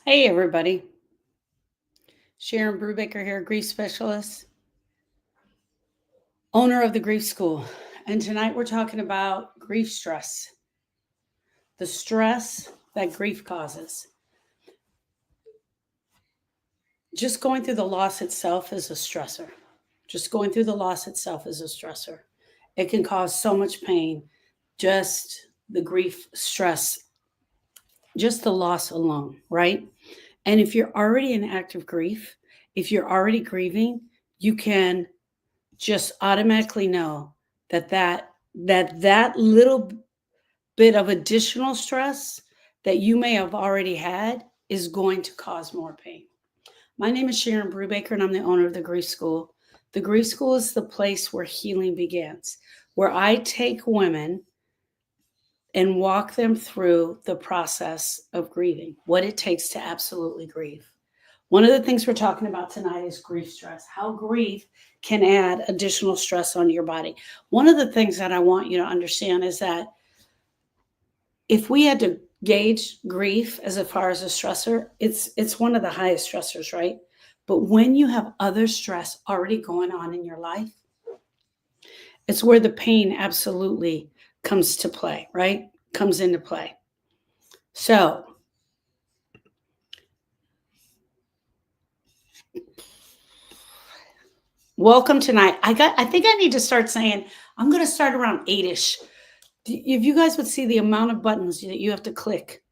Hey, everybody. Sharon Brubaker here, grief specialist, owner of the Grief School. And tonight we're talking about grief stress, the stress that grief causes. Just going through the loss itself is a stressor. Just going through the loss itself is a stressor. It can cause so much pain, just the grief stress, just the loss alone, right? And if you're already in active grief, if you're already grieving, you can just automatically know that little bit of additional stress that you may have already had is going to cause more pain. My name is Sharon Brubaker, and I'm the owner of the Grief School. The Grief School is the place where healing begins, where I take women and walk them through the process of grieving, what it takes to absolutely grieve. One of the things we're talking about tonight is grief stress, how grief can add additional stress onto your body. One of the things that I want you to understand is that if we had to gauge grief as far as a stressor, it's one of the highest stressors, right? But when you have other stress already going on in your life, it's where the pain absolutely comes to play, right? Comes into play. So, welcome tonight. I think I need to start saying I'm going to start around 8ish. If you guys would see the amount of buttons that you have to click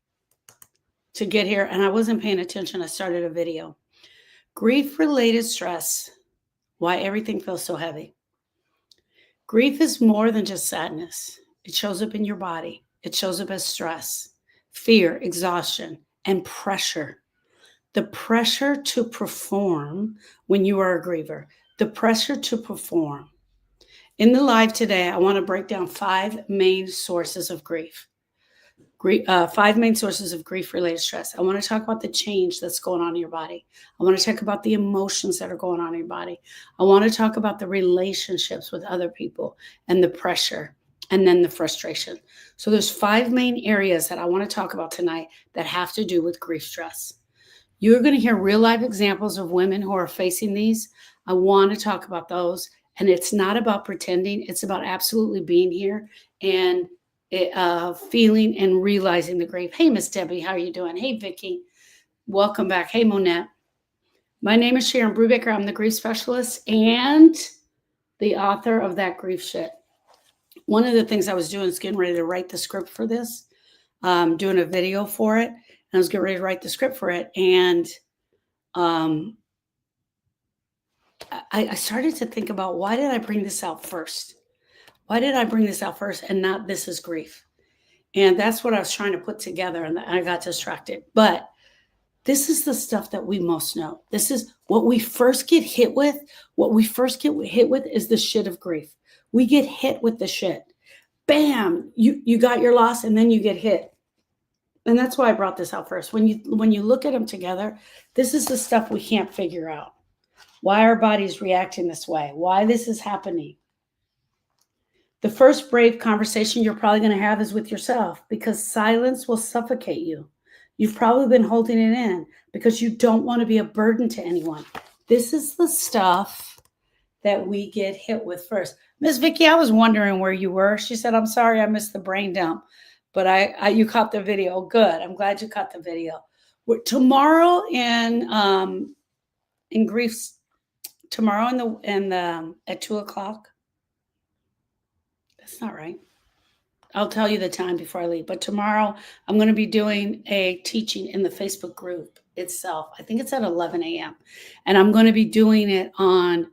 to get here, and I wasn't paying attention, I started a video. Grief related stress, why everything feels so heavy. Grief is more than just sadness. It shows up in your body. It shows up as stress, fear, exhaustion, and pressure. The pressure to perform when you are a griever, the pressure to perform. In the live today, I want to break down 5 main sources of grief. 5 main sources of grief-related stress. I want to talk about the change that's going on in your body. I want to talk about the emotions that are going on in your body. I want to talk about the relationships with other people and the pressure and then the frustration. So there's 5 main areas that I want to talk about tonight that have to do with grief stress. You're going to hear real life examples of women who are facing these. I want to talk about those. And it's not about pretending. It's about absolutely being here and feeling and realizing the grief. Hey, Miss Debbie, how are you doing? Hey, Vicki, welcome back. Hey, Monette. My name is Sharon Brubaker. I'm the grief specialist and the author of That Grief Shit. One of the things I was doing is getting ready to write the script for this, doing a video for it. And I was getting ready to write the script for it. And I started to think about, why did I bring this out first? Why did I bring this out first and not this is grief? And that's what I was trying to put together, and I got distracted. But this is the stuff that we most know. This is what we first get hit with. What we first get hit with is the shit of grief. We get hit with the shit. Bam, you got your loss, and then you get hit. And that's why I brought this out first. When you look at them together, this is the stuff we can't figure out. Why our body's reacting this way, why this is happening. The first brave conversation you're probably going to have is with yourself, because silence will suffocate you. You've probably been holding it in because you don't want to be a burden to anyone. This is the stuff that we get hit with first. Miss Vicki, I was wondering where you were. She said, I'm sorry I missed the brain dump, but you caught the video. Good. I'm glad you caught the video. Tomorrow in grief, tomorrow at 2:00. That's not right. I'll tell you the time before I leave. But tomorrow, I'm going to be doing a teaching in the Facebook group itself. I think it's at 11 a.m. And I'm going to be doing it on,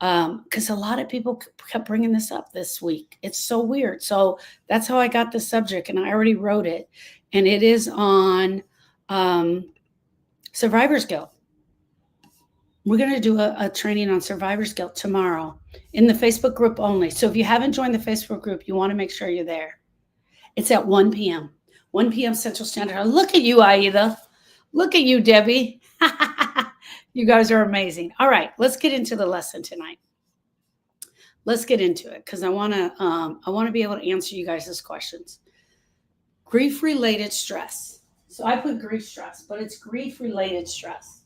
because a lot of people kept bringing this up this week. It's so weird. So that's how I got the subject, and I already wrote it. And it is on survivor's guilt. We're going to do a training on survivor's guilt tomorrow in the Facebook group only. So if you haven't joined the Facebook group, you want to make sure you're there. It's at 1 p.m. 1 p.m. Central Standard Time. Look at you, Aida. Look at you, Debbie. You guys are amazing. All right, let's get into the lesson tonight. Let's get into it, because I want to be able to answer you guys' questions. Grief-related stress. So I put grief stress, but it's grief-related stress.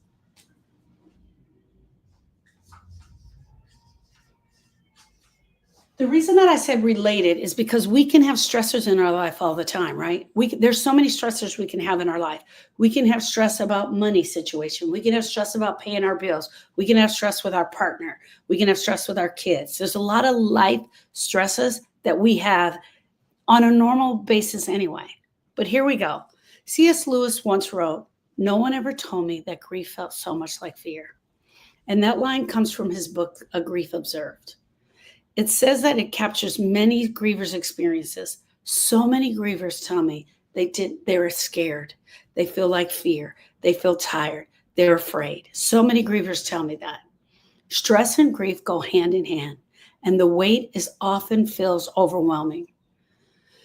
The reason that I said related is because we can have stressors in our life all the time, right? There's so many stressors we can have in our life. We can have stress about money situation. We can have stress about paying our bills. We can have stress with our partner. We can have stress with our kids. There's a lot of life stresses that we have on a normal basis anyway. But here we go. C.S. Lewis once wrote, "No one ever told me that grief felt so much like fear." And that line comes from his book, A Grief Observed. It says that it captures many grievers' experiences. So many grievers tell me they were scared. They feel like fear. They feel tired. They're afraid. So many grievers tell me that. Stress and grief go hand in hand, and the weight often feels overwhelming.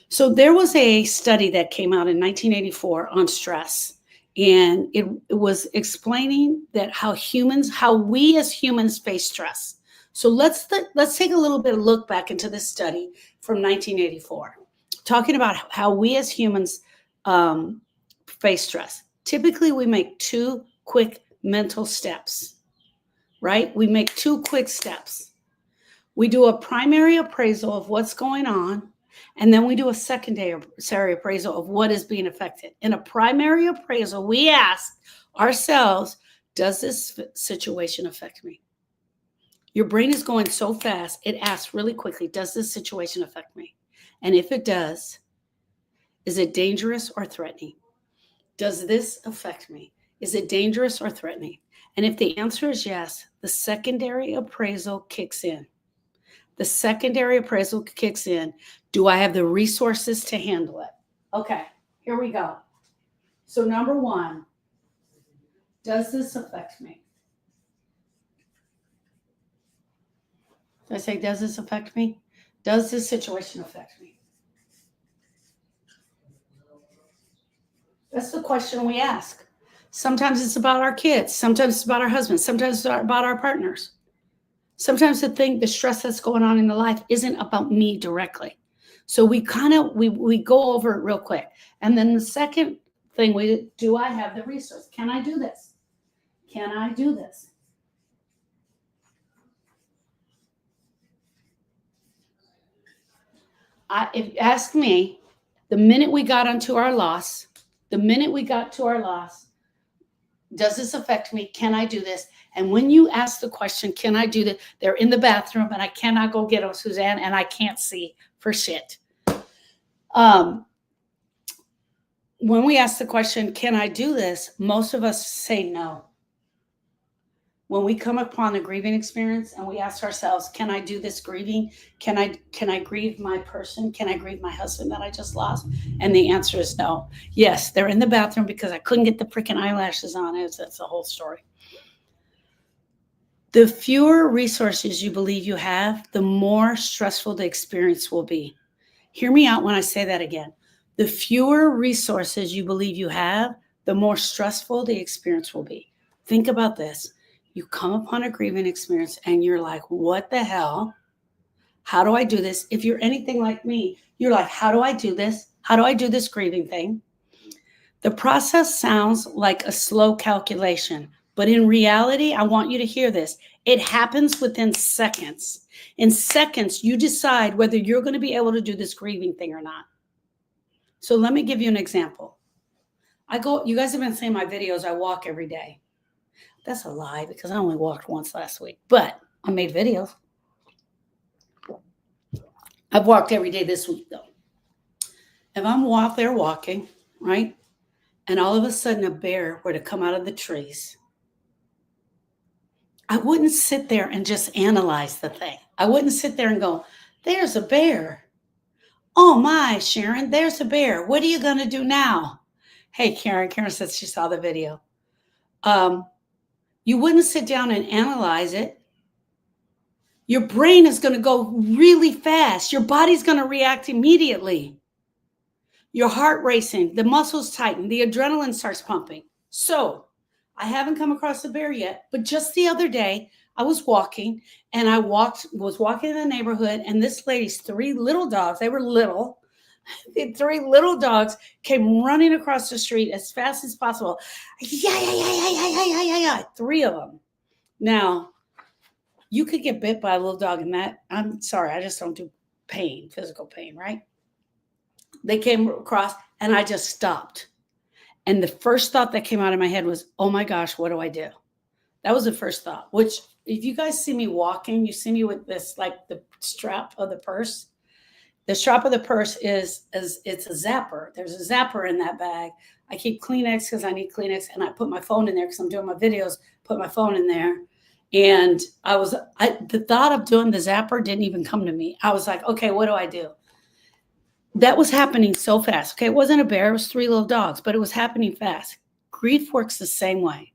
So there was a study that came out in 1984 on stress, and it was explaining that how we as humans face stress. So let's take a little bit of look back into this study from 1984, talking about how we as humans face stress. Typically, we make two quick mental steps, right? We make two quick steps. We do a primary appraisal of what's going on, and then we do a secondary appraisal of what is being affected. In a primary appraisal, we ask ourselves, does this situation affect me? Your brain is going so fast, it asks really quickly, does this situation affect me? And if it does, is it dangerous or threatening? Does this affect me? Is it dangerous or threatening? And if the answer is yes, the secondary appraisal kicks in. The secondary appraisal kicks in. Do I have the resources to handle it? Okay, here we go. So number one, does this affect me? Did I say, does this affect me? Does this situation affect me? That's the question we ask. Sometimes it's about our kids. Sometimes it's about our husbands. Sometimes it's about our partners. Sometimes the stress that's going on in the life isn't about me directly. So we go over it real quick. And then the second thing do I have the resource? Can I do this? Can I do this? If you ask me, the minute we got to our loss, does this affect me? Can I do this? And when you ask the question, can I do this? They're in the bathroom and I cannot go get them, Suzanne, and I can't see for shit. When we ask the question, can I do this? Most of us say no. When we come upon a grieving experience and we ask ourselves, can I do this grieving? Can I grieve my person? Can I grieve my husband that I just lost? And the answer is no. Yes, they're in the bathroom because I couldn't get the freaking eyelashes on. That's the whole story. The fewer resources you believe you have, the more stressful the experience will be. Hear me out when I say that again. The fewer resources you believe you have, the more stressful the experience will be. Think about this. You come upon a grieving experience and you're like, what the hell? How do I do this? If you're anything like me, you're like, how do I do this? How do I do this grieving thing? The process sounds like a slow calculation, but in reality, I want you to hear this. It happens within seconds. In seconds, you decide whether you're going to be able to do this grieving thing or not. So let me give you an example. You guys have been seeing my videos. I walk every day. That's a lie because I only walked once last week, but I made videos. I've walked every day this week though. If I'm out there walking, right, and all of a sudden a bear were to come out of the trees, I wouldn't sit there and just analyze the thing. I wouldn't sit there and go, there's a bear. Oh my, Sharon, there's a bear. What are you going to do now? Hey, Karen. Karen says she saw the video. You wouldn't sit down and analyze it. Your brain is going to go really fast. Your body's going to react immediately. Your heart racing, the muscles tighten, the adrenaline starts pumping. So I haven't come across a bear yet, but just the other day I was walking and was walking in the neighborhood and this lady's 3 little dogs, they were little, The three little dogs came running across the street as fast as possible. Yeah, yeah, yeah, yeah, yeah, yeah, yeah, yeah, yeah. Three of them. Now, you could get bit by a little dog, and that, I'm sorry, I just don't do pain, physical pain, right? They came across, and I just stopped. And the first thought that came out of my head was, oh my gosh, what do I do? That was the first thought, which if you guys see me walking, you see me with this, like the strap of the purse. The strap of the purse is it's a zapper. There's a zapper in that bag. I keep Kleenex because I need Kleenex, and I put my phone in there because I'm doing my videos, put my phone in there. And the thought of doing the zapper didn't even come to me. I was like, okay, what do I do? That was happening so fast. Okay, it wasn't a bear, it was three little dogs, but it was happening fast. Grief works the same way.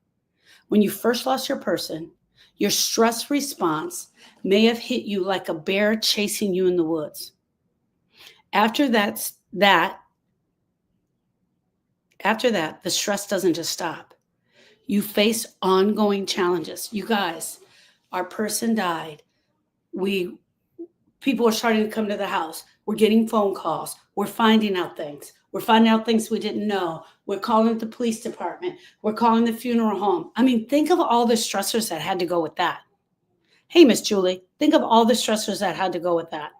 When you first lost your person, your stress response may have hit you like a bear chasing you in the woods. After that, the stress doesn't just stop. You face ongoing challenges. You guys, our person died. People are starting to come to the house. We're getting phone calls. We're finding out things. We're finding out things we didn't know. We're calling the police department. We're calling the funeral home. I mean, think of all the stressors that had to go with that. Hey, Miss Julie, think of all the stressors that had to go with that.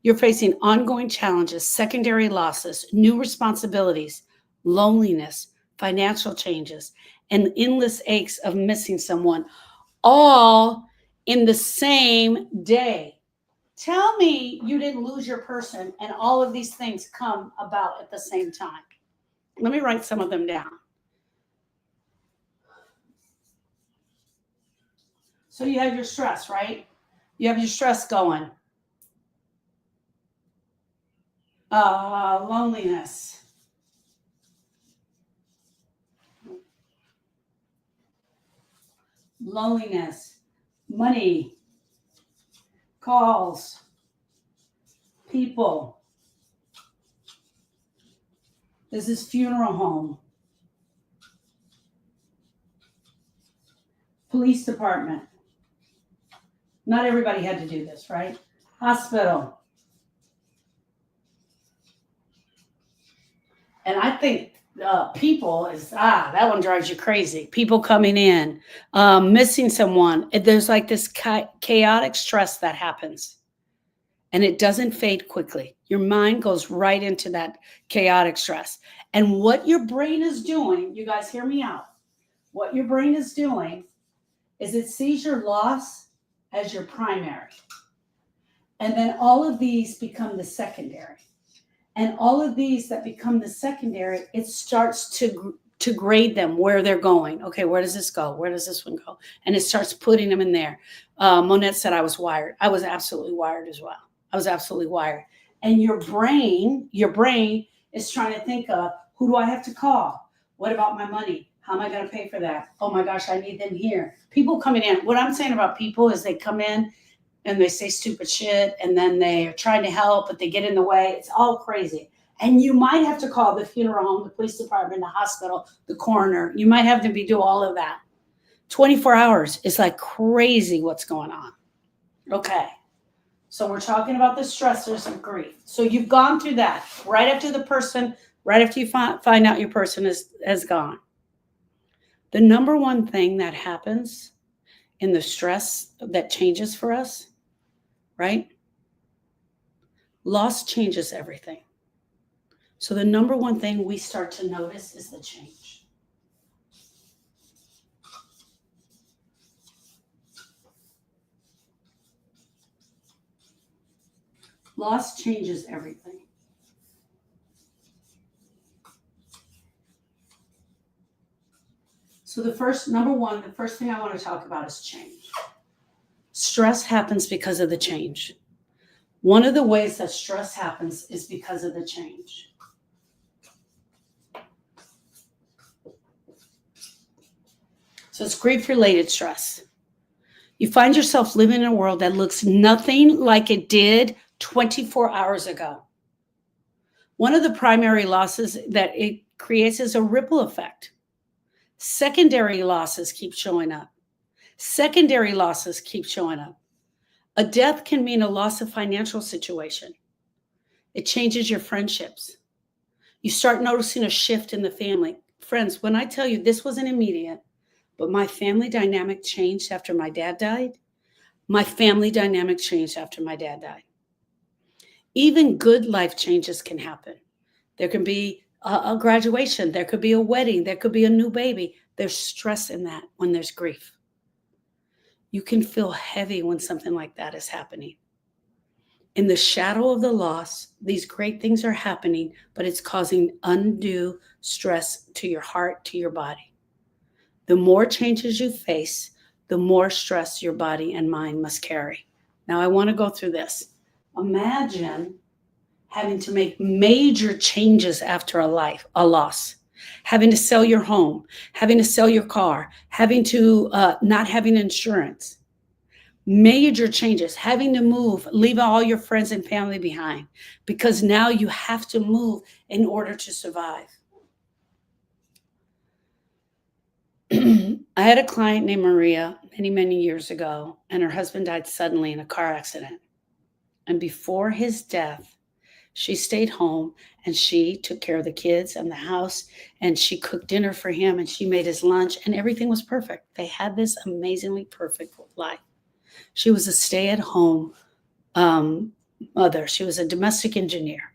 You're facing ongoing challenges, secondary losses, new responsibilities, loneliness, financial changes, and endless aches of missing someone, all in the same day. Tell me you didn't lose your person and all of these things come about at the same time. Let me write some of them down. So you have your stress, right? You have your stress going. Loneliness. Loneliness. Money. Calls. People. This is funeral home. Police department. Not everybody had to do this, right? Hospital. And I think people is, that one drives you crazy. People coming in, missing someone. There's like this chaotic stress that happens. And it doesn't fade quickly. Your mind goes right into that chaotic stress. And what your brain is doing, you guys hear me out. What your brain is doing is it sees your loss as your primary. And then all of these become the secondary. And all of these that become the secondary, it starts to grade them where they're going. Okay, where does this go? Where does this one go? And it starts putting them in there. Monette said I was wired. I was absolutely wired as well. I was absolutely wired. And your brain is trying to think of, who do I have to call? What about my money? How am I going to pay for that? Oh my gosh, I need them here. People coming in. What I'm saying about people is they come in and they say stupid shit, and then they're trying to help, but they get in the way. It's all crazy. And you might have to call the funeral home, the police department, the hospital, the coroner. You might have to do all of that. 24 hours is like crazy what's going on. Okay. So we're talking about the stressors of grief. So you've gone through that right after you find out your person has gone. The number one thing that happens in the stress that changes for us, right? Loss changes everything. So the number one thing we start to notice is the change. Loss changes everything. So the first thing I want to talk about is change. Stress happens because of the change. One of the ways that stress happens is because of the change. So it's grief-related stress. You find yourself living in a world that looks nothing like it did 24 hours ago. One of the primary losses that it creates is a ripple effect. Secondary losses keep showing up. Secondary losses keep showing up. A death can mean a loss of financial situation. It changes your friendships. You start noticing a shift in the family. Friends, when I tell you this wasn't immediate, but my family dynamic changed after my dad died, my family dynamic changed after my dad died. Even good life changes can happen. There can be a graduation, there could be a wedding, there could be a new baby. There's stress in that when there's grief. You can feel heavy when something like that is happening. In the shadow of the loss, these great things are happening, but it's causing undue stress to your heart, to your body. The more changes you face, the more stress your body and mind must carry. Now, I want to go through this. Imagine having to make major changes after a loss, having to sell your home, having to sell your car, having to not having insurance. Major changes, having to move, leave all your friends and family behind, because now you have to move in order to survive. I had a client named Maria many, many years ago, and her husband died suddenly in a car accident. And before his death, she stayed home and she took care of the kids and the house, and she cooked dinner for him and she made his lunch, and everything was perfect. They had this amazingly perfect life. She was a stay-at-home mother. She was a domestic engineer.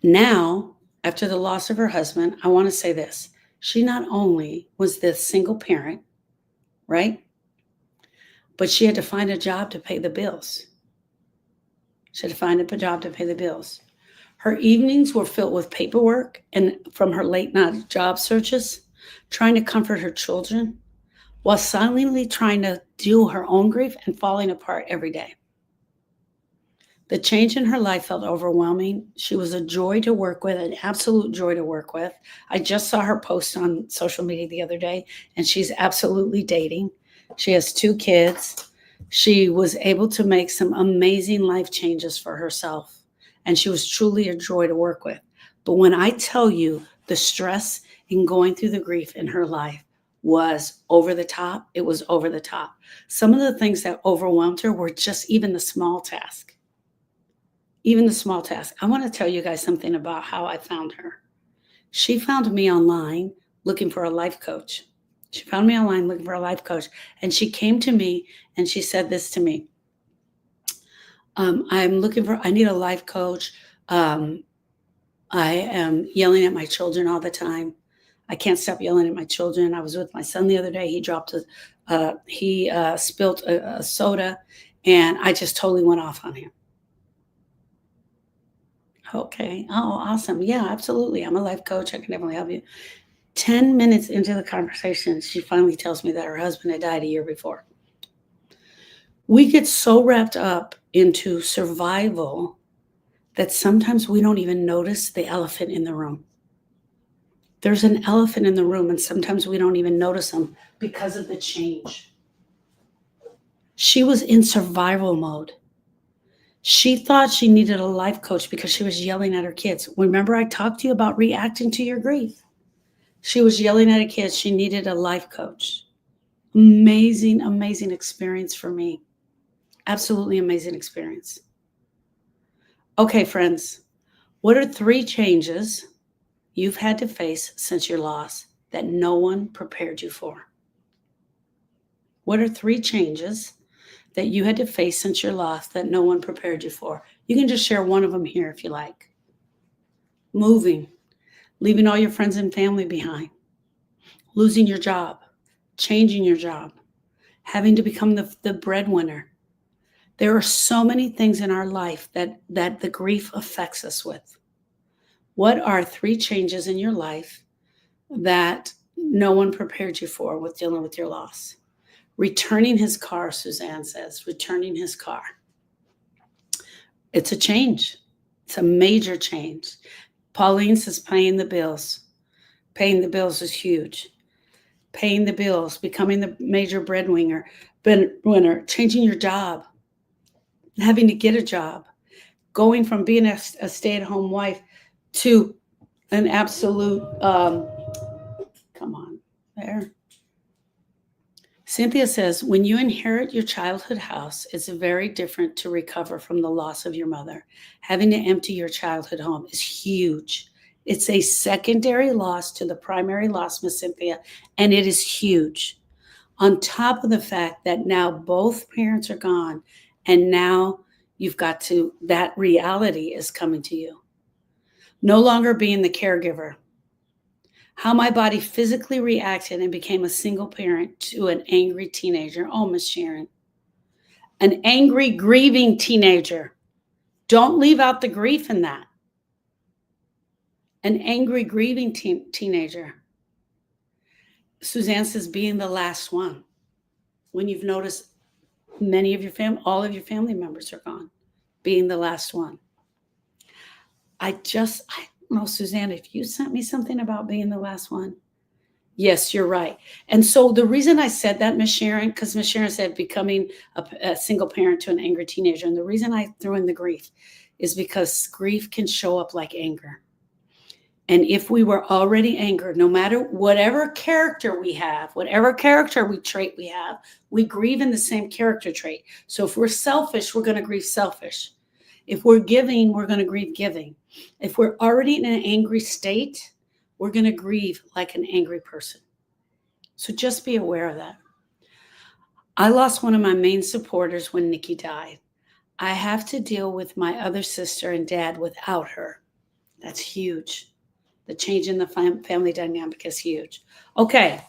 Now, after the loss of her husband, I want to say this. She not only was this single parent, right? But she had to find a job to pay the bills. She had to find a job to pay the bills. Her evenings were filled with paperwork and from her late night job searches, trying to comfort her children, while silently trying to deal her own grief and falling apart every day. The change in her life felt overwhelming. She was a joy to work with, an absolute joy to work with. I just saw her post on social media the other day, and she's absolutely dating. She has 2 kids. She was able to make some amazing life changes for herself, and she was truly a joy to work with. But when I tell you the stress in going through the grief in her life was over the top, it was over the top. Some of the things that overwhelmed her were just even the small task. Even the small task. I want to tell you guys something about how I found her. She found me online looking for a life coach. She found me online looking for a life coach. And she came to me and she said this to me. I need a life coach. I am yelling at my children all the time. I can't stop yelling at my children. I was with my son the other day. He spilled a soda, and I just totally went off on him. Okay. Oh, awesome. Yeah, absolutely. I'm a life coach. I can definitely help you. 10 minutes into the conversation, she finally tells me that her husband had died a year before. We get so wrapped up into survival that sometimes we don't even notice the elephant in the room. There's an elephant in the room, and sometimes we don't even notice them because of the change. She was in survival mode. She thought she needed a life coach because she was yelling at her kids. Remember, I talked to you about reacting to your grief. She was yelling at her kids. She needed a life coach. Amazing, amazing experience for me. Absolutely amazing experience. Okay, friends, what are 3 changes you've had to face since your loss that no one prepared you for? What are 3 changes that you had to face since your loss that no one prepared you for? You can just share one of them here if you like. Moving, leaving all your friends and family behind, losing your job, changing your job, having to become the breadwinner. There are so many things in our life that the grief affects us with. What are 3 changes in your life that no one prepared you for with dealing with your loss? Returning his car, Suzanne says, returning his car. It's a change. It's a major change. Pauline says paying the bills. Paying the bills is huge. Paying the bills, becoming the major breadwinner, changing your job, having to get a job, going from being a stay-at-home wife to an absolute, Cynthia says, when you inherit your childhood house, it's very different to recover from the loss of your mother. Having to empty your childhood home is huge. It's a secondary loss to the primary loss, Miss Cynthia, and it is huge. On top of the fact that now both parents are gone, and now you've got to, that reality is coming to you. No longer being the caregiver. How my body physically reacted and became a single parent to an angry teenager. Oh, Miss Sharon. An angry, grieving teenager. Don't leave out the grief in that. An angry, grieving teenager. Suzanne says, being the last one. When you've noticed many of your all of your family members are gone. Being the last one. I don't know, Suzanne, if you sent me something about being the last one. Yes, you're right. And so the reason I said that, Miss Sharon, because Miss Sharon said becoming a single parent to an angry teenager. And the reason I threw in the grief is because grief can show up like anger. And if we were already angered, no matter whatever character we have, whatever trait we have, we grieve in the same character trait. So if we're selfish, we're going to grieve selfish. If we're giving, we're going to grieve giving. If we're already in an angry state, we're going to grieve like an angry person. So just be aware of that. I lost one of my main supporters when Nikki died. I have to deal with my other sister and dad without her. That's huge. The change in the family dynamic is huge. Okay,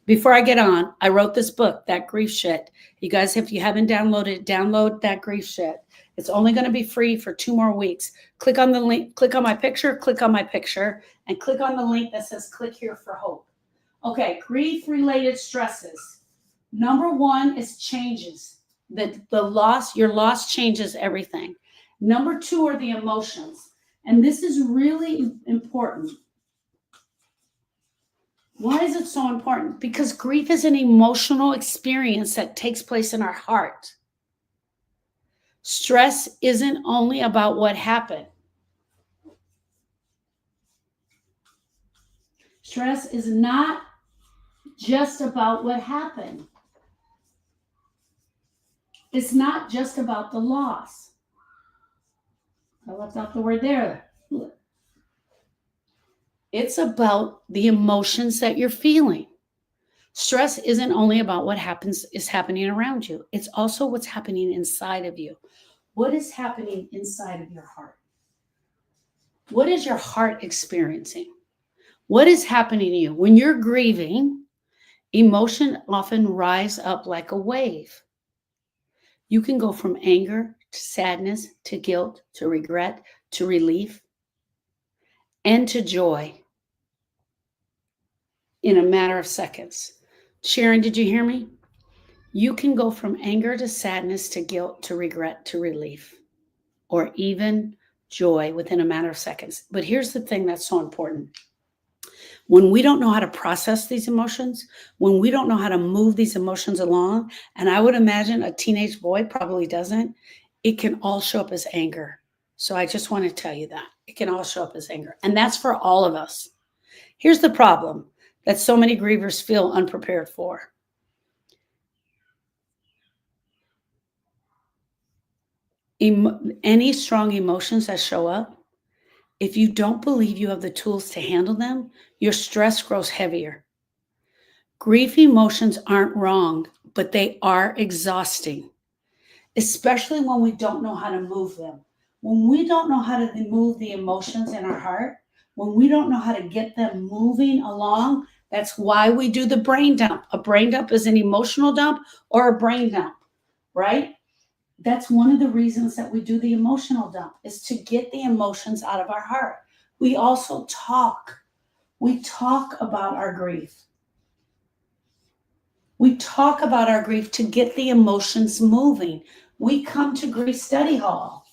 before I get on, I wrote this book, That Grief Shit. You guys, if you haven't downloaded it, download That Grief Shit. It's only going to be free for 2 more weeks. Click on the link, click on my picture, and click on the link that says click here for hope. Okay, grief-related stresses. Number 1 is changes. The loss, your loss changes everything. Number 2 are the emotions. And this is really important. Why is it so important? Because grief is an emotional experience that takes place in our heart. Stress isn't only about what happened. Stress is not just about what happened. It's not just about the loss. I left out the word there. It's about the emotions that you're feeling. Stress isn't only about what is happening around you. It's also what's happening inside of you. What is happening inside of your heart? What is your heart experiencing? What is happening to you? When you're grieving, emotion often rise up like a wave. You can go from anger to sadness, to guilt, to regret, to relief, and to joy in a matter of seconds. Sharon, did you hear me? You can go from anger to sadness, to guilt, to regret, to relief, or even joy within a matter of seconds. But here's the thing that's so important. When we don't know how to process these emotions, when we don't know how to move these emotions along, and I would imagine a teenage boy probably doesn't, it can all show up as anger. So I just want to tell you that. It can all show up as anger. And that's for all of us. Here's the problem that so many grievers feel unprepared for. Any strong emotions that show up, if you don't believe you have the tools to handle them, your stress grows heavier. Grief emotions aren't wrong, but they are exhausting, especially when we don't know how to move them. When we don't know how to move the emotions in our heart, when we don't know how to get them moving along, that's why we do the brain dump. A brain dump is an emotional dump or a brain dump, right? That's one of the reasons that we do the emotional dump, is to get the emotions out of our heart. We also talk. We talk about our grief. We talk about our grief to get the emotions moving. We come to Grief Study Hall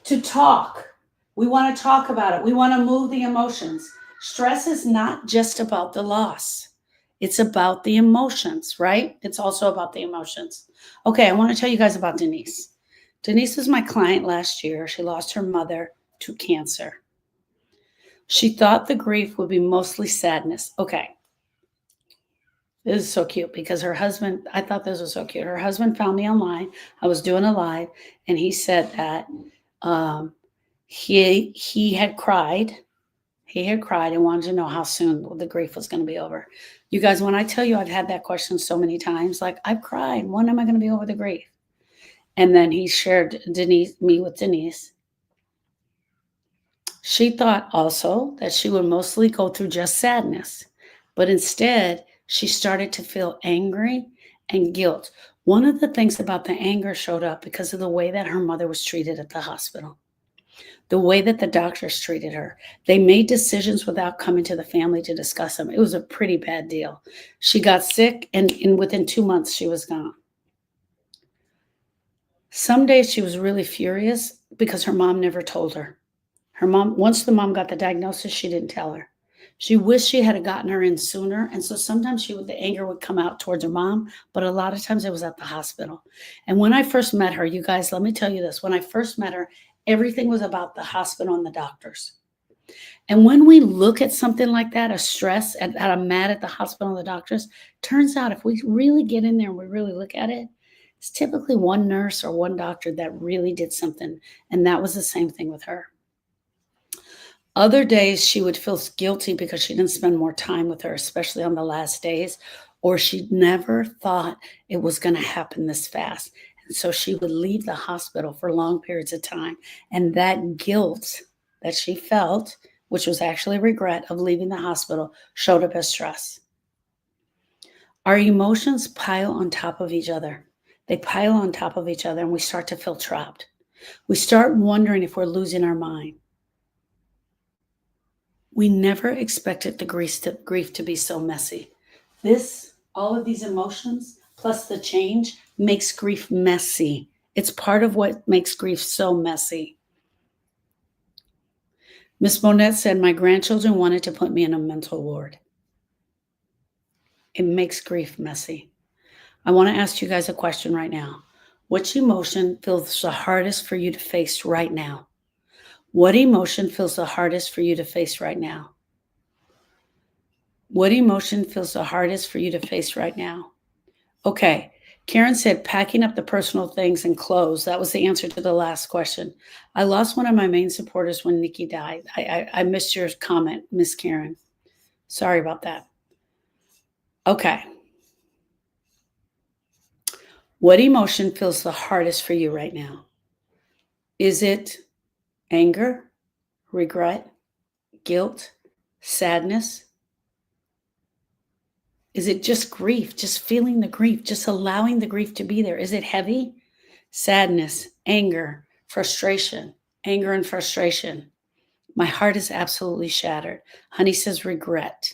to talk. We want to talk about it. We want to move the emotions. Stress is not just about the loss. It's about the emotions, right? It's also about the emotions. Okay, I want to tell you guys about Denise. Denise was my client last year. She lost her mother to cancer. She thought the grief would be mostly sadness. Okay, This is so cute because her husband, I thought this was so cute. Her husband found me online. I was doing a live, and he said that um, he had cried. He had cried and wanted to know how soon the grief was going to be over. You guys, when I tell you I've had that question so many times, like I've cried. When am I going to be over the grief? And then he shared me with Denise. She thought also that she would mostly go through just sadness, but instead she started to feel angry and guilt. One of the things about the anger showed up because of the way that her mother was treated at the hospital, the way that the doctors treated her. They made decisions without coming to the family to discuss them. It was a pretty bad deal. She got sick, and within 2 months, she was gone. Some days she was really furious because her mom never told her. Once the mom got the diagnosis, she didn't tell her. She wished she had gotten her in sooner. And so sometimes the anger would come out towards her mom, but a lot of times it was at the hospital. And when I first met her, you guys, let me tell you this. When I first met her, everything was about the hospital and the doctors. And when we look at something like that, a stress, and I'm mad at the hospital and the doctors, turns out if we really get in there and we really look at it, it's typically one nurse or one doctor that really did something. And that was the same thing with her. Other days she would feel guilty because she didn't spend more time with her, especially on the last days, or she never thought it was going to happen this fast. And so she would leave the hospital for long periods of time. And that guilt that she felt, which was actually regret of leaving the hospital, showed up as stress. Our emotions pile on top of each other. They pile on top of each other, and we start to feel trapped. We start wondering if we're losing our mind. We never expected the grief to be so messy. All of these emotions, plus the change, makes grief messy. It's part of what makes grief so messy. Miss Monette said, my grandchildren wanted to put me in a mental ward. It makes grief messy. I want to ask you guys a question right now. Which emotion feels the hardest for you to face right now? What emotion feels the hardest for you to face right now? What emotion feels the hardest for you to face right now? Okay. Karen said, packing up the personal things and clothes. That was the answer to the last question. I lost one of my main supporters when Nikki died. I missed your comment, Miss Karen. Sorry about that. Okay. What emotion feels the hardest for you right now? Is it anger, regret, guilt, sadness? Is it just grief, just feeling the grief, just allowing the grief to be there? Is it heavy? Sadness, anger, frustration, anger and frustration. My heart is absolutely shattered. Honey says regret.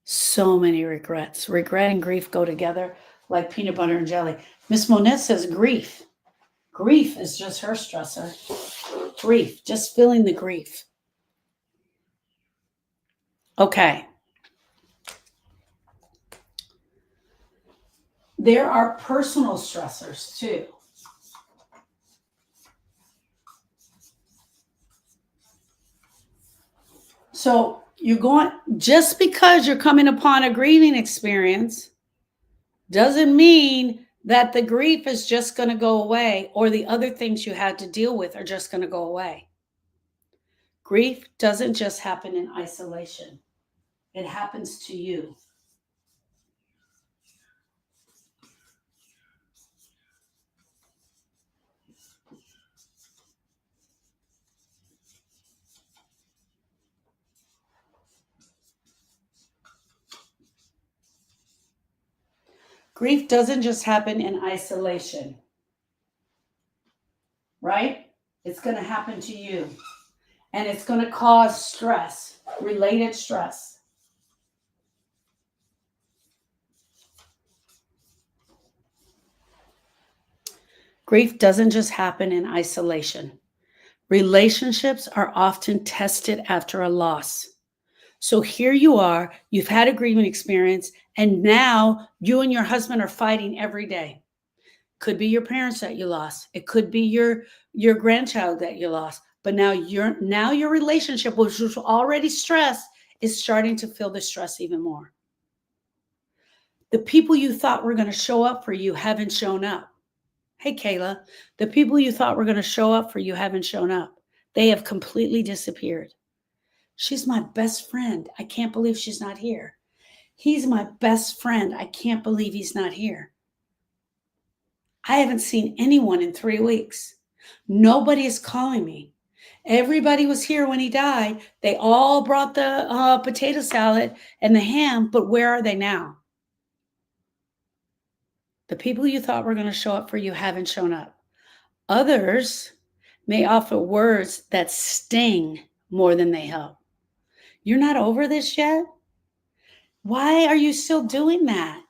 So many regrets. Regret and grief go together like peanut butter and jelly. Miss Monette says grief. Grief is just her stressor. Grief, just feeling the grief. Okay. There are personal stressors too. So just because you're coming upon a grieving experience doesn't mean that the grief is just going to go away or the other things you had to deal with are just going to go away. Grief doesn't just happen in isolation. It happens to you. Grief doesn't just happen in isolation, right? It's going to happen to you. And it's going to cause stress, related stress. Grief doesn't just happen in isolation. Relationships are often tested after a loss. So here you are, you've had a grieving experience, and now you and your husband are fighting every day. Could be your parents that you lost. It could be your grandchild that you lost. But now your relationship, which was already stressed, is starting to feel the stress even more. The people you thought were going to show up for you haven't shown up. Hey, Kayla, the people you thought were going to show up for you haven't shown up. They have completely disappeared. She's my best friend. I can't believe she's not here. He's my best friend. I can't believe he's not here. I haven't seen anyone in 3 weeks. Nobody is calling me. Everybody was here when he died. They all brought the potato salad and the ham, but where are they now? The people you thought were going to show up for you haven't shown up. Others may offer words that sting more than they help. You're not over this yet? Why are you still doing that?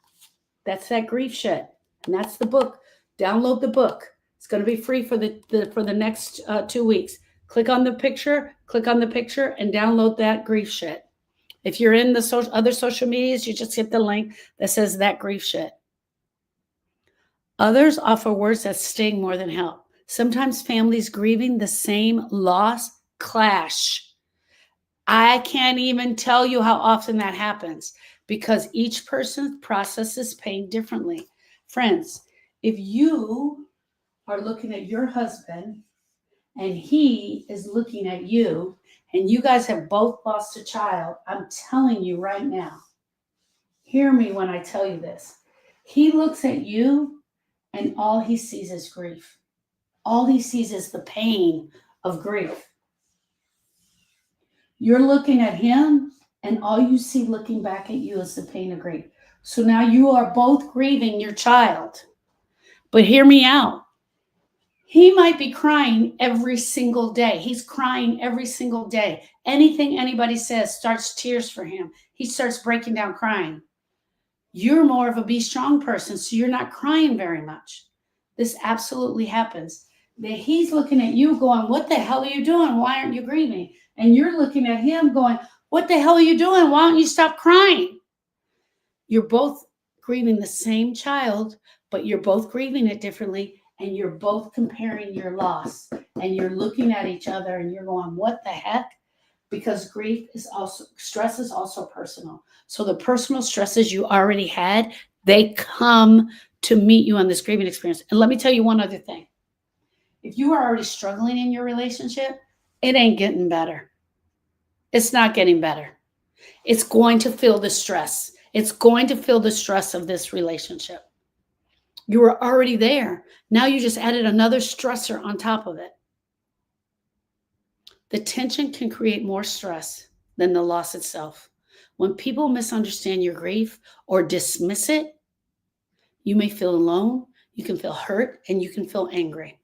That's that grief shit. And that's the book. Download the book. It's going to be free for the next 2 weeks. Click on the picture, and download that grief shit. If you're in the other social medias, you just hit the link that says that grief shit. Others offer words that sting more than help. Sometimes families grieving the same loss clash. I can't even tell you how often that happens because each person processes pain differently. Friends, if you are looking at your husband and he is looking at you and you guys have both lost a child, I'm telling you right now, hear me when I tell you this. He looks at you and all he sees is grief. All he sees is the pain of grief. You're looking at him and all you see looking back at you is the pain of grief. So now you are both grieving your child. But hear me out. He might be crying every single day. He's crying every single day. Anything anybody says starts tears for him. He starts breaking down crying. You're more of a be strong person, so you're not crying very much. This absolutely happens. He's looking at you going, what the hell are you doing? Why aren't you grieving? And you're looking at him going, what the hell are you doing? Why don't you stop crying? You're both grieving the same child, but you're both grieving it differently, and you're both comparing your loss, and you're looking at each other and you're going, what the heck? Because stress is also personal. So the personal stresses you already had, they come to meet you on this grieving experience. And let me tell you one other thing. If you are already struggling in your relationship, it ain't getting better. It's not getting better. It's going to feel the stress. It's going to feel the stress of this relationship. You were already there. Now you just added another stressor on top of it. The tension can create more stress than the loss itself. When people misunderstand your grief or dismiss it, you may feel alone, you can feel hurt, and you can feel angry.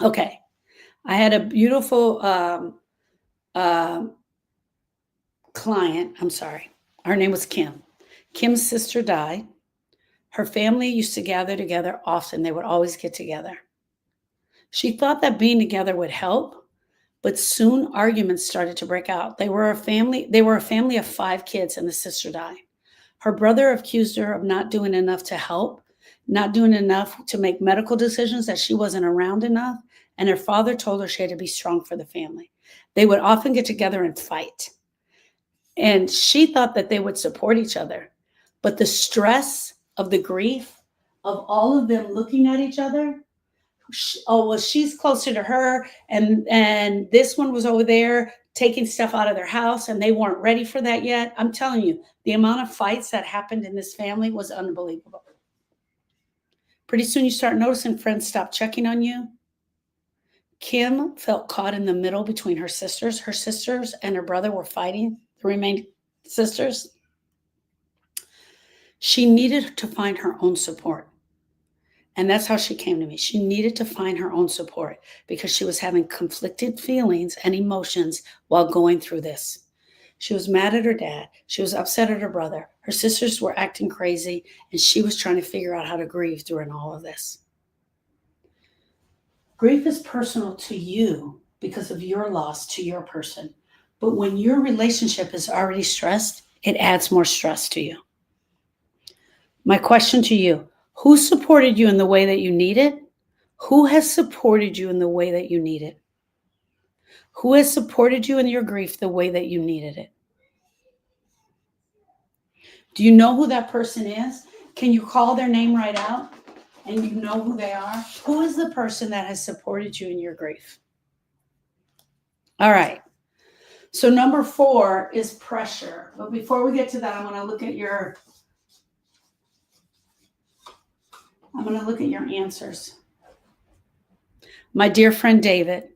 Okay, I had a beautiful client. I'm sorry. Her name was Kim. Kim's sister died. Her family used to gather together often. They would always get together. She thought that being together would help, but soon arguments started to break out. They were a family of 5 kids, and the sister died. Her brother accused her of not doing enough to help, not doing enough to make medical decisions, that she wasn't around enough, and her father told her she had to be strong for the family. They would often get together and fight. And she thought that they would support each other. But the stress of the grief of all of them looking at each other, she's closer to her, and this one was over there taking stuff out of their house, and they weren't ready for that yet. I'm telling you, the amount of fights that happened in this family was unbelievable. Pretty soon you start noticing friends stop checking on you. Kim felt caught in the middle between her sisters. Her sisters and her brother were fighting, the remaining sisters. She needed to find her own support. And that's how she came to me. She needed to find her own support because she was having conflicted feelings and emotions while going through this. She was mad at her dad. She was upset at her brother. Her sisters were acting crazy, and she was trying to figure out how to grieve during all of this. Grief is personal to you because of your loss to your person. But when your relationship is already stressed, it adds more stress to you. My question to you, who supported you in the way that you needed? Who has supported you in the way that you needed? Who has supported you in your grief the way that you needed it? Do you know who that person is? Can you call their name right out and you know who they are? Who is the person that has supported you in your grief? All right. So number 4 is pressure. But before we get to that, I'm going to look at your answers. My dear friend David.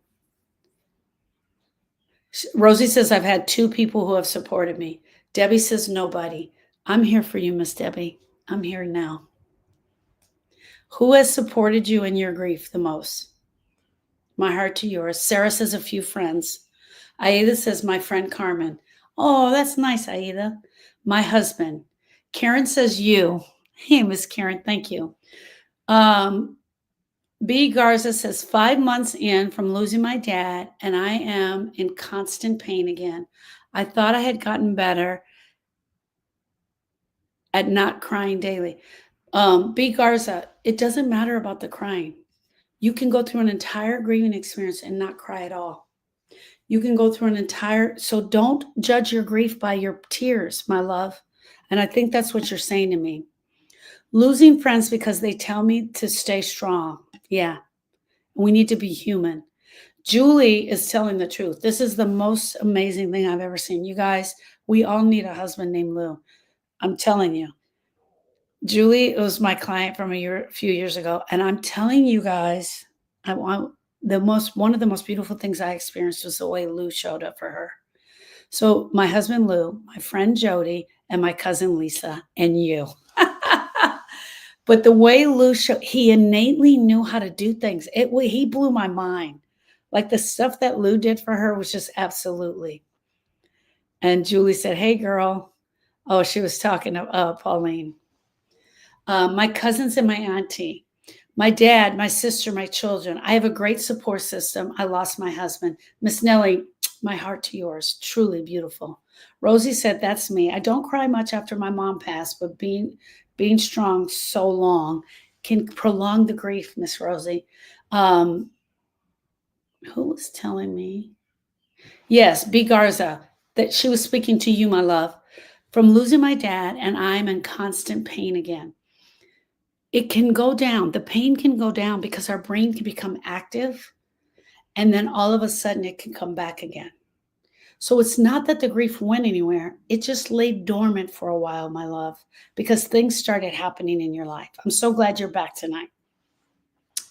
Rosie says, I've had 2 people who have supported me. Debbie says, nobody. I'm here for you, Miss Debbie. I'm here now. Who has supported you in your grief the most? My heart to yours. Sarah says, a few friends. Aida says, my friend Carmen. Oh, that's nice, Aida. My husband. Karen says, you. Hey, Miss Karen, thank you. B. Garza says, 5 months in from losing my dad, and I am in constant pain again. I thought I had gotten better at not crying daily. B. Garza, it doesn't matter about the crying. You can go through an entire grieving experience and not cry at all. You can go through so don't judge your grief by your tears, my love. And I think that's what you're saying to me. Losing friends because they tell me to stay strong. Yeah. We need to be human. Julie is telling the truth. This is the most amazing thing I've ever seen. You guys, we all need a husband named Lou. I'm telling you. Julie was my client from a few years ago. And I'm telling you guys, one of the most beautiful things I experienced was the way Lou showed up for her. So my husband Lou, my friend Jody, and my cousin Lisa, and you. But the way Lou showed, he innately knew how to do things. He blew my mind. Like the stuff that Lou did for her was just absolutely. And Julie said, hey, girl. Oh, she was talking to Pauline. My cousins and my auntie, my dad, my sister, my children. I have a great support system. I lost my husband. Miss Nellie, my heart to yours. Truly beautiful. Rosie said, that's me. I don't cry much after my mom passed, but being strong so long can prolong the grief, Miss Rosie. Who was telling me? Yes, B. Garza, that she was speaking to you, my love. From losing my dad, and I'm in constant pain again. It can go down. The pain can go down because our brain can become active, and then all of a sudden it can come back again. So it's not that the grief went anywhere. It just lay dormant for a while, my love, because things started happening in your life. I'm so glad you're back tonight.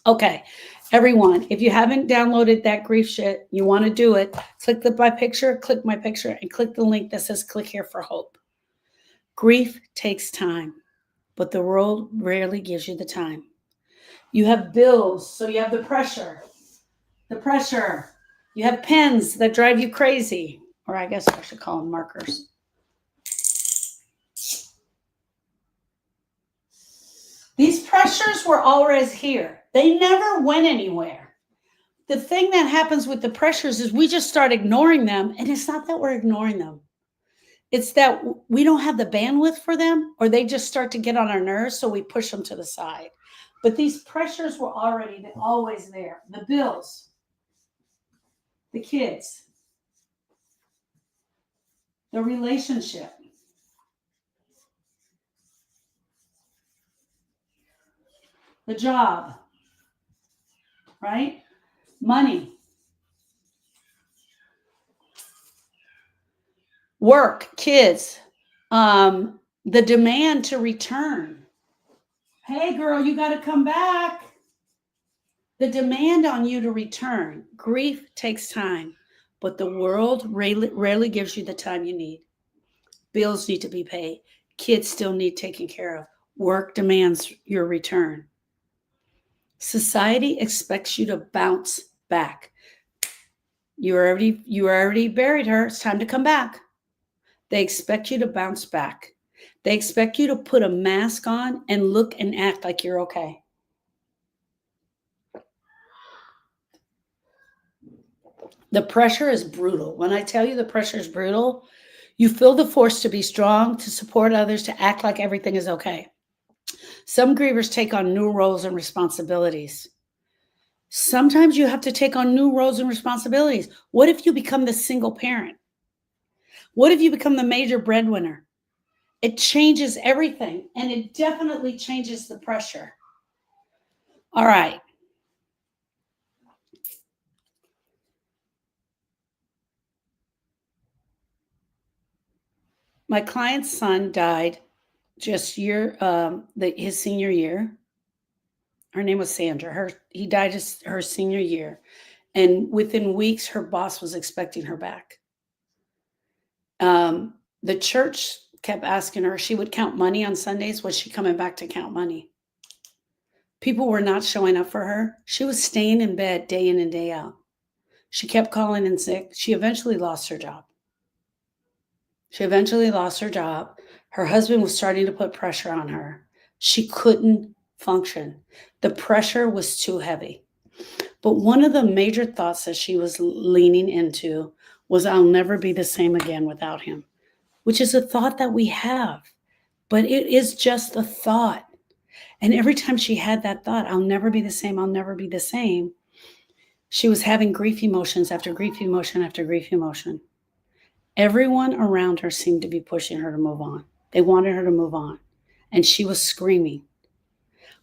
Okay, everyone, if you haven't downloaded that grief shit, you want to do it, click my picture, and click the link that says click here for hope. Grief takes time, but the world rarely gives you the time. You have bills, so you have the pressure. You have pens that drive you crazy, or I guess I should call them markers. These pressures were always here. They never went anywhere. The thing that happens with the pressures is we just start ignoring them, and it's not that we're ignoring them. It's that we don't have the bandwidth for them, or they just start to get on our nerves, so we push them to the side. But these pressures were always there. The bills, the kids, the relationship, the job, right? Money, work, kids, the demand to return. Hey, girl, you got to come back. The demand on you to return. Grief takes time, but the world rarely gives you the time you need. Bills need to be paid. Kids still need taken care of. Work demands your return. Society expects you to bounce back. You already buried her. It's time to come back. They expect you to bounce back. They expect you to put a mask on and look and act like you're okay. The pressure is brutal. When I tell you the pressure is brutal, you feel the force to be strong, to support others, to act like everything is okay. Some grievers take on new roles and responsibilities. Sometimes you have to take on new roles and responsibilities. What if you become the single parent? What if you become the major breadwinner? It changes everything, and it definitely changes the pressure. All right. My client's son died just his senior year. Her name was Sandra. He died her senior year, and within weeks, her boss was expecting her back. The church kept asking her. She would count money on Sundays. Was she coming back to count money? People were not showing up for her. She was staying in bed day in and day out. She kept calling in sick. She eventually lost her job. Her husband was starting to put pressure on her. She couldn't function. The pressure was too heavy. But one of the major thoughts that she was leaning into was, I'll never be the same again without him, which is a thought that we have, but it is just a thought. And every time she had that thought, I'll never be the same, I'll never be the same, she was having grief emotions after grief emotion after grief emotion. Everyone around her seemed to be pushing her to move on. They wanted her to move on. And she was screaming,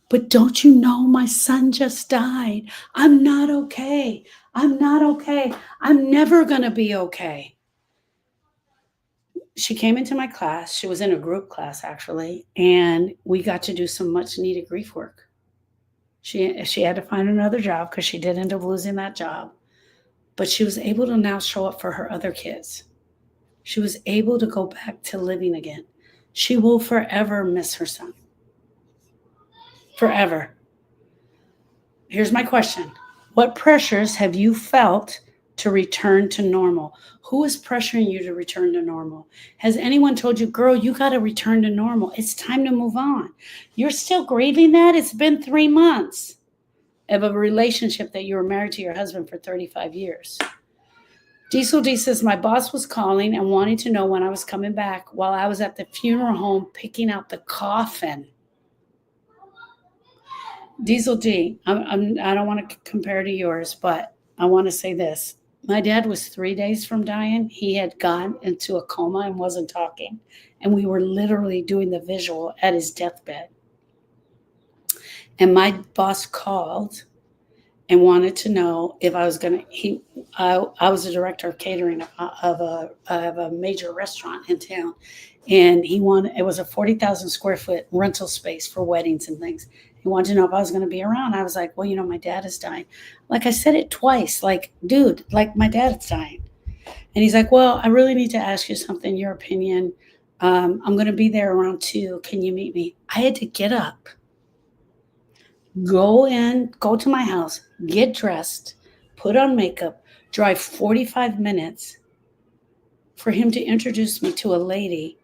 but don't you know my son just died? I'm not okay. I'm not okay. I'm never going to be okay. She came into my class. She was in a group class, actually, and we got to do some much needed grief work. She had to find another job because she did end up losing that job. But she was able to now show up for her other kids. She was able to go back to living again. She will forever miss her son. Forever. Here's my question. What pressures have you felt to return to normal? Who is pressuring you to return to normal? Has anyone told you, girl, you got to return to normal? It's time to move on. You're still grieving that? It's been 3 months of a relationship that you were married to your husband for 35 years. Diesel D says, my boss was calling and wanting to know when I was coming back while I was at the funeral home picking out the coffin. Diesel D, I don't want to compare to yours, but I want to say this. My dad was 3 days from dying. He had gone into a coma and wasn't talking. And we were literally doing the visual at his deathbed. And my boss called and wanted to know if I was going to, I was a director of catering of a major restaurant in town. And it was a 40,000 square foot rental space for weddings and things. He wanted to know if I was going to be around. I was like, well, my dad is dying. Like I said it twice, like, dude, like my dad's dying. And he's like, well, I really need to ask you something, your opinion. I'm going to be there around 2. Can you meet me? I had to get up, go to my house, get dressed, put on makeup, drive 45 minutes for him to introduce me to a lady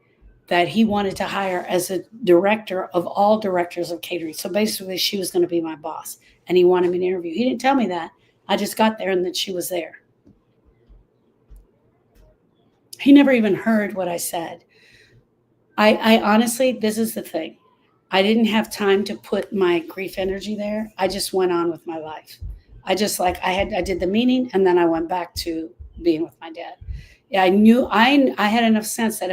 that he wanted to hire as a director of all directors of catering. So basically, she was going to be my boss, and he wanted me to interview. He didn't tell me that. I just got there, and then she was there. He never even heard what I said. I honestly, this is the thing. I didn't have time to put my grief energy there. I just went on with my life. I did the meeting, and then I went back to being with my dad. I knew I had enough sense that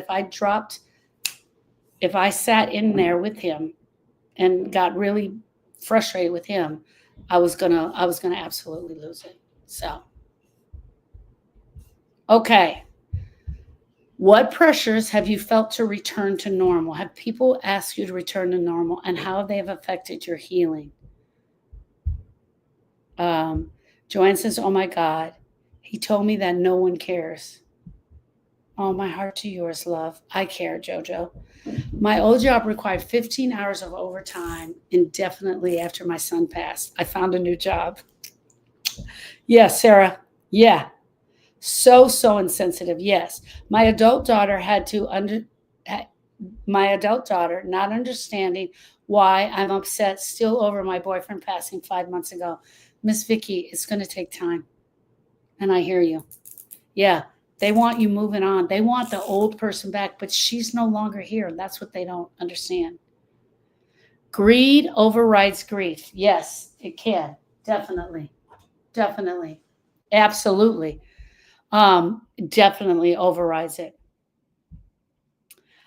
if I sat in there with him and got really frustrated with him, I was gonna absolutely lose it. So, okay. What pressures have you felt to return to normal? Have people asked you to return to normal, and how they have affected your healing? Joanne says, oh my God, he told me that no one cares. Oh, my heart to yours, love. I care, Jojo. My old job required 15 hours of overtime indefinitely after my son passed. I found a new job. Yeah, Sarah. Yeah. So insensitive. Yes. My adult daughter not understanding why I'm upset still over my boyfriend passing 5 months ago. Miss Vicky, it's going to take time. And I hear you. Yeah. They want you moving on. They want the old person back, but she's no longer here. That's what they don't understand. Greed overrides grief. Yes, it can. Definitely. Absolutely. Definitely overrides it.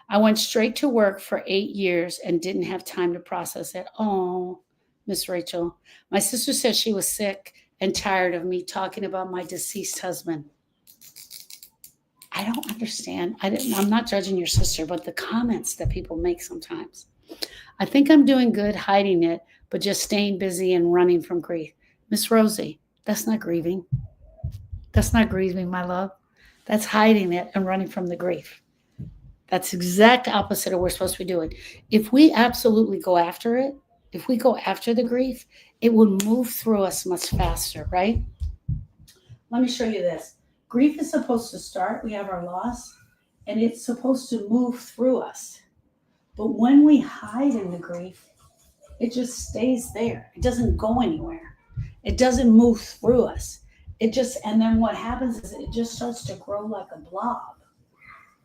I went straight to work for 8 years and didn't have time to process it. Oh, Miss Rachel. My sister said she was sick and tired of me talking about my deceased husband. I don't understand. I'm not judging your sister, but the comments that people make sometimes. I think I'm doing good hiding it, but just staying busy and running from grief. Miss Rosie, that's not grieving. That's not grieving, my love. That's hiding it and running from the grief. That's exact opposite of what we're supposed to be doing. If we absolutely go after it, if we go after the grief, it will move through us much faster, right? Let me show you this. Grief is supposed to start, we have our loss, and it's supposed to move through us. But when we hide in the grief, it just stays there. It doesn't go anywhere. It doesn't move through us. And then what happens is it just starts to grow like a blob.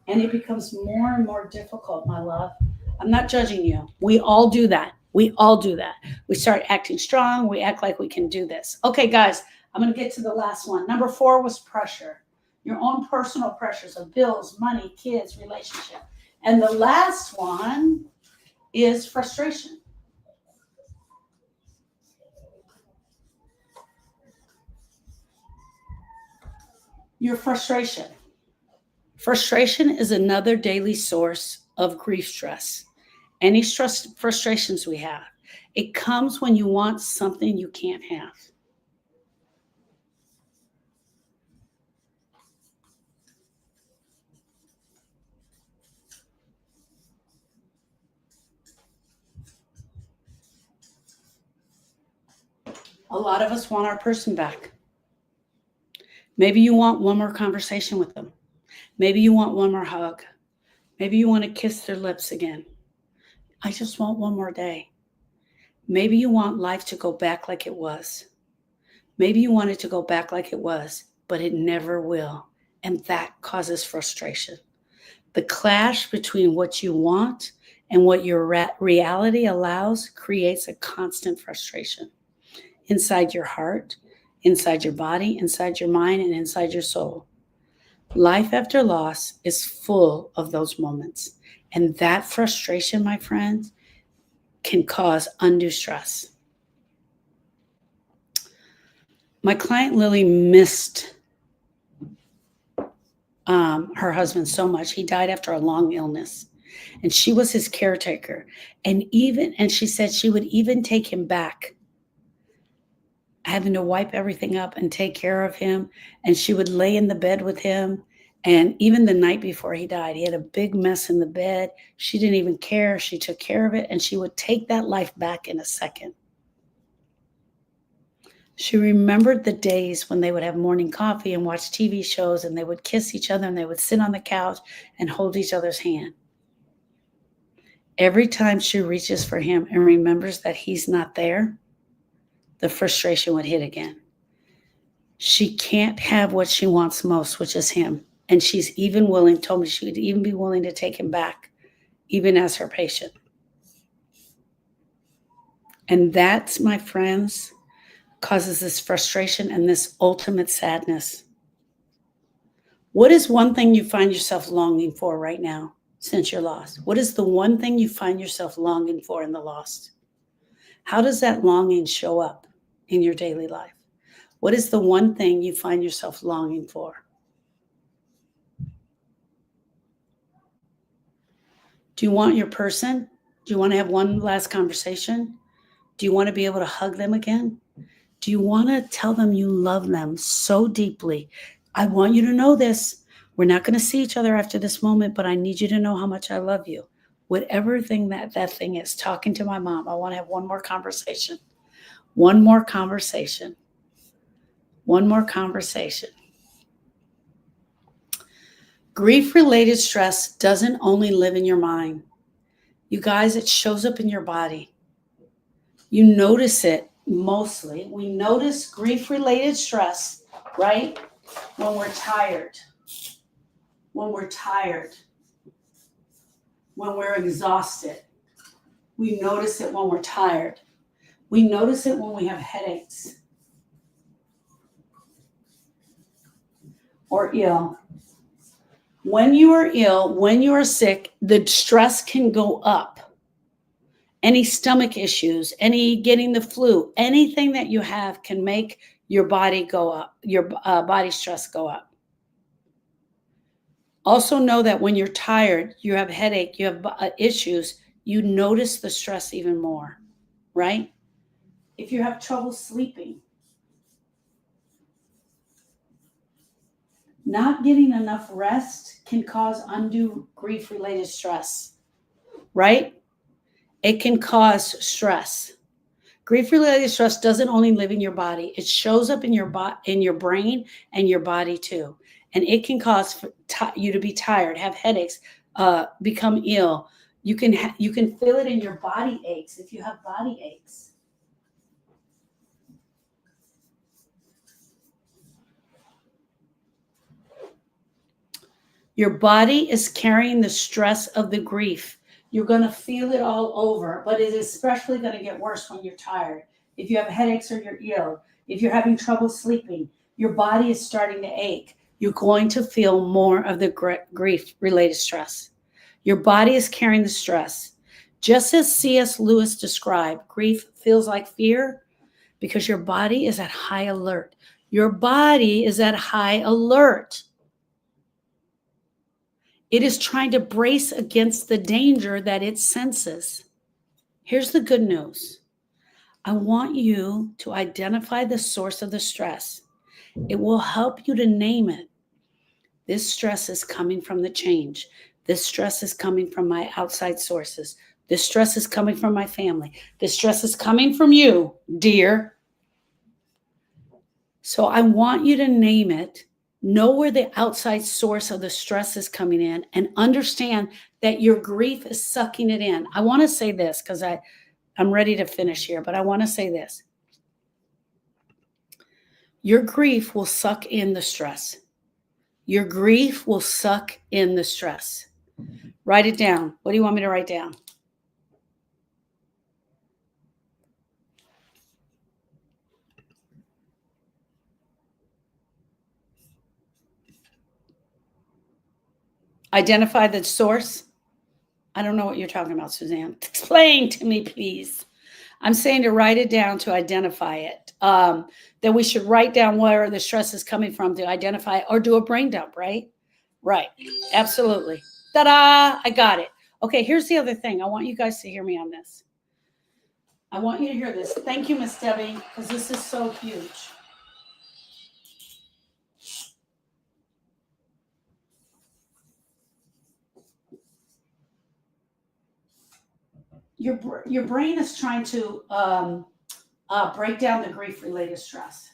And it becomes more and more difficult, my love. I'm not judging you. We all do that. We all do that. We start acting strong. We act like we can do this. Okay, guys, I'm going to get to the last one. Number 4 was pressure. Your own personal pressures of bills, money, kids, relationship. And the last one is frustration. Your frustration. Frustration is another daily source of grief stress. Any stress, frustrations we have, it comes when you want something you can't have. A lot of us want our person back. Maybe you want one more conversation with them. Maybe you want one more hug. Maybe you want to kiss their lips again. I just want one more day. Maybe you want life to go back like it was. Maybe you want it to go back like it was, but it never will. And that causes frustration. The clash between what you want and what your reality allows creates a constant frustration inside your heart, inside your body, inside your mind, and inside your soul. Life after loss is full of those moments. And that frustration, my friends, can cause undue stress. My client Lily missed her husband so much. He died after a long illness, and she was his caretaker. And she said she would even take him back, having to wipe everything up and take care of him. And she would lay in the bed with him. And even the night before he died, he had a big mess in the bed. She didn't even care. She took care of it, and she would take that life back in a second. She remembered the days when they would have morning coffee and watch TV shows, and they would kiss each other, and they would sit on the couch and hold each other's hand. Every time she reaches for him and remembers that he's not there, the frustration would hit again. She can't have what she wants most, which is him. And she's even told me she would even be willing to take him back, even as her patient. And that, my friends, causes this frustration and this ultimate sadness. What is one thing you find yourself longing for right now since you're lost? What is the one thing you find yourself longing for in the lost? How does that longing show up in your daily life? What is the one thing you find yourself longing for? Do you want your person? Do you want to have one last conversation? Do you want to be able to hug them again? Do you want to tell them you love them so deeply? I want you to know this. We're not going to see each other after this moment, but I need you to know how much I love you. Whatever thing that thing is, talking to my mom, I want to have one more conversation. One more conversation. One more conversation. Grief-related stress doesn't only live in your mind. You guys, it shows up in your body. You notice it mostly. We notice grief-related stress, right? When we're tired. When we're tired. When we're exhausted. We notice it when we're tired. We notice it when we have headaches or ill. When you are ill, when you are sick, the stress can go up. Any stomach issues, any getting the flu, anything that you have can make your body go up, your body stress go up. Also know that when you're tired, you have headache, you have issues, you notice the stress even more, right? If you have trouble sleeping, not getting enough rest can cause undue grief-related stress, right? It can cause stress. Grief-related stress doesn't only live in your body; it shows up in your brain and your body too, and it can cause you to be tired, have headaches, become ill. You can feel it in your body aches if you have body aches. Your body is carrying the stress of the grief. You're going to feel it all over, but it is especially going to get worse when you're tired. If you have headaches or you're ill, if you're having trouble sleeping, your body is starting to ache. You're going to feel more of the grief-related stress. Your body is carrying the stress. Just as C.S. Lewis described, grief feels like fear because your body is at high alert. Your body is at high alert. It is trying to brace against the danger that it senses. Here's the good news. I want you to identify the source of the stress. It will help you to name it. This stress is coming from the change. This stress is coming from my outside sources. This stress is coming from my family. This stress is coming from you, dear. So I want you to name it. Know where the outside source of the stress is coming in and understand that your grief is sucking it in. I want to say this because I'm ready to finish here, but I want to say this. Your grief will suck in the stress. Your grief will suck in the stress. Write it down. What do you want me to write down? Identify the source. I don't know what you're talking about, Suzanne. Explain to me, please. I'm saying to write it down to identify it. That we should write down where the stress is coming from to identify it, or do a brain dump, right? Right. Absolutely. Ta-da! I got it. Okay, here's the other thing. I want you guys to hear me on this. I want you to hear this. Thank you, Miss Debbie, because this is so huge. Your brain is trying to break down the grief-related stress.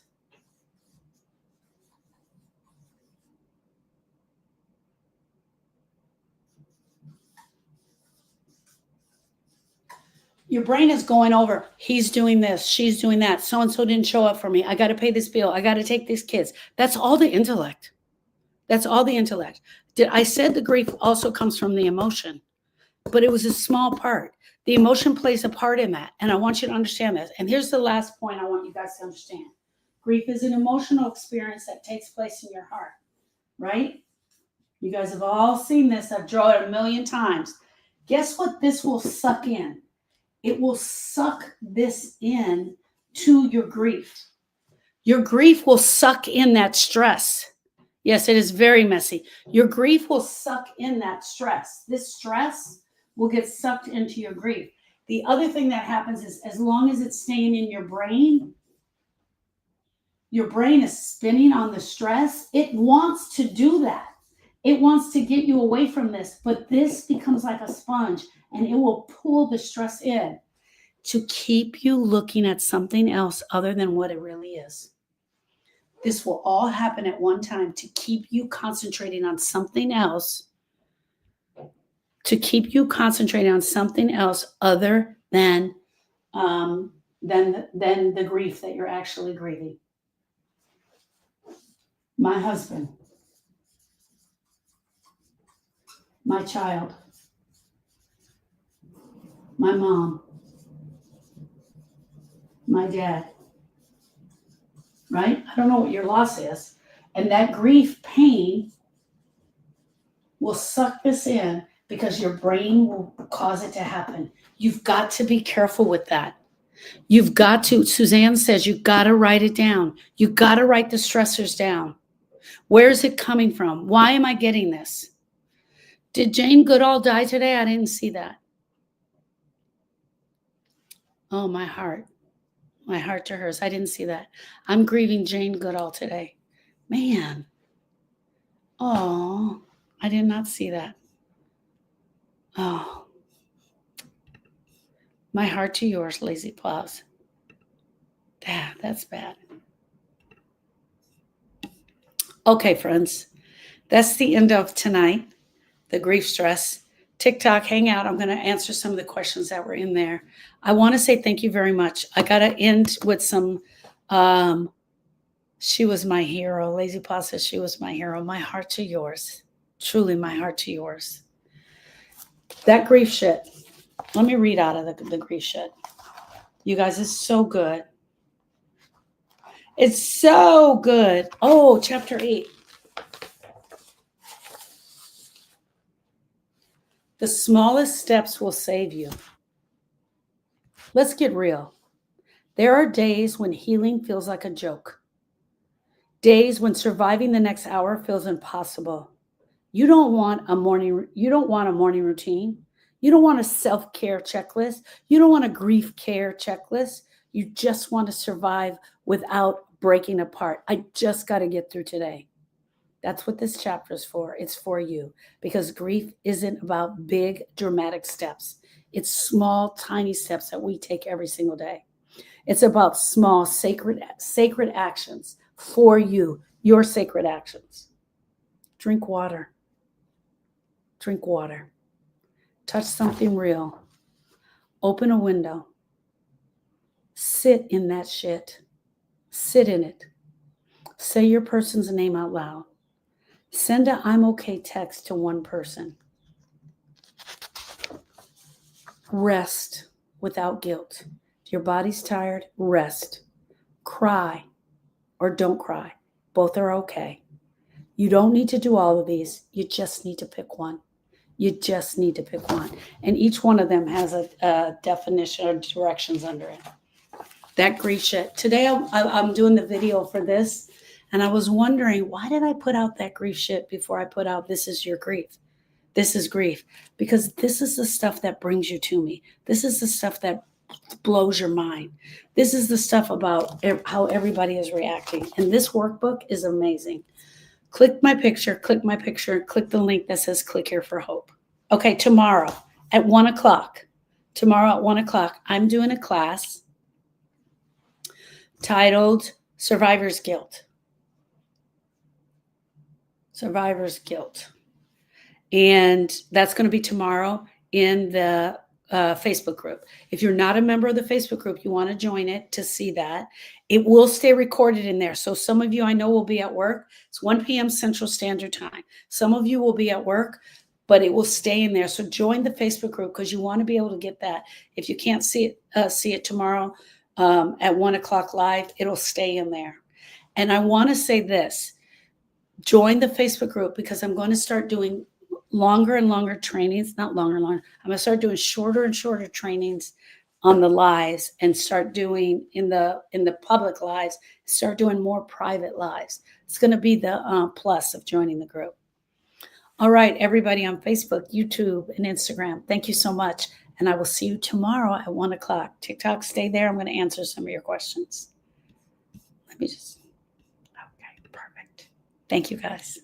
Your brain is going over, he's doing this, she's doing that, so-and-so didn't show up for me, I got to pay this bill, I got to take these kids. That's all the intellect. That's all the intellect. I said the grief also comes from the emotion, but it was a small part. The emotion plays a part in that, and I want you to understand this. And here's the last point I want you guys to understand. Grief is an emotional experience that takes place in your heart, right? You guys have all seen this. I've drawn it a million times. Guess what this will suck in? It will suck this in to your grief. Your grief will suck in that stress. Yes, it is very messy. Your grief will suck in that stress. This stress will get sucked into your grief. The other thing that happens is as long as it's staying in your brain is spinning on the stress. It wants to do that. It wants to get you away from this, but this becomes like a sponge and it will pull the stress in to keep you looking at something else other than what it really is. This will all happen at one time to keep you concentrating on something else, other than the grief that you're actually grieving. My husband, my child, my mom, my dad, right? I don't know what your loss is. And that grief pain will suck this in because your brain will cause it to happen. You've got to be careful with that. You've got to, Suzanne says, you've got to write it down. You've got to write the stressors down. Where is it coming from? Why am I getting this? Did Jane Goodall die today? I didn't see that. Oh, my heart to hers. I didn't see that. I'm grieving Jane Goodall today. Man. Oh, I did not see that. Oh, my heart to yours, Lazy Plows. That's bad. Okay, friends, that's the end of tonight, the grief stress. TikTok Hangout, I'm going to answer some of the questions that were in there. I want to say thank you very much. I got to end with some, she was my hero. Lazy Paw says she was my hero. My heart to yours. Truly, my heart to yours. That grief shit. Let me read out of the grief shit. You guys, it's so good. It's so good. Oh, chapter 8. The smallest steps will save you. Let's get real. There are days when healing feels like a joke. Days when surviving the next hour feels impossible. You don't want a morning routine. You don't want a self-care checklist. You don't want a grief care checklist. You just want to survive without breaking apart. I just got to get through today. That's what this chapter is for. It's for you, because grief isn't about big dramatic steps. It's small, tiny steps that we take every single day. It's about small, sacred actions for you, your sacred actions. Drink water. Drink water. Touch something real. Open a window. Sit in that shit. Sit in it. Say your person's name out loud. Send a I'm okay text to one person. Rest without guilt. If your body's tired, rest. Cry or don't cry. Both are okay. You don't need to do all of these. You just need to pick one. You just need to pick one. And each one of them has a definition or directions under it. That grief shit. Today I'm doing the video for this, and I was wondering, why did I put out that grief shit before I put out this is your grief? This is grief. Because this is the stuff that brings you to me. This is the stuff that blows your mind. This is the stuff about how everybody is reacting. And this workbook is amazing. Click my picture, click the link that says click here for hope. Okay, tomorrow at 1 o'clock. Tomorrow at 1 o'clock, I'm doing a class titled Survivor's Guilt. Survivor's Guilt. And that's going to be tomorrow in the Facebook group. If you're not a member of the Facebook group, you want to join it to see that. It will stay recorded in there. So some of you I know will be at work. It's 1 p.m. Central Standard Time. Some of you will be at work, but it will stay in there. So join the Facebook group because you want to be able to get that. If you can't see it tomorrow at 1 o'clock live, it'll stay in there. And I want to say this. Join the Facebook group because I'm going to start doing longer and longer trainings, not longer and longer. I'm going to start doing shorter and shorter trainings on the lives and start doing in the public lives, start doing more private lives. It's going to be the plus of joining the group. All right, everybody on Facebook, YouTube, and Instagram, thank you so much. And I will see you tomorrow at 1 o'clock. TikTok, stay there. I'm going to answer some of your questions. Okay, perfect. Thank you, guys.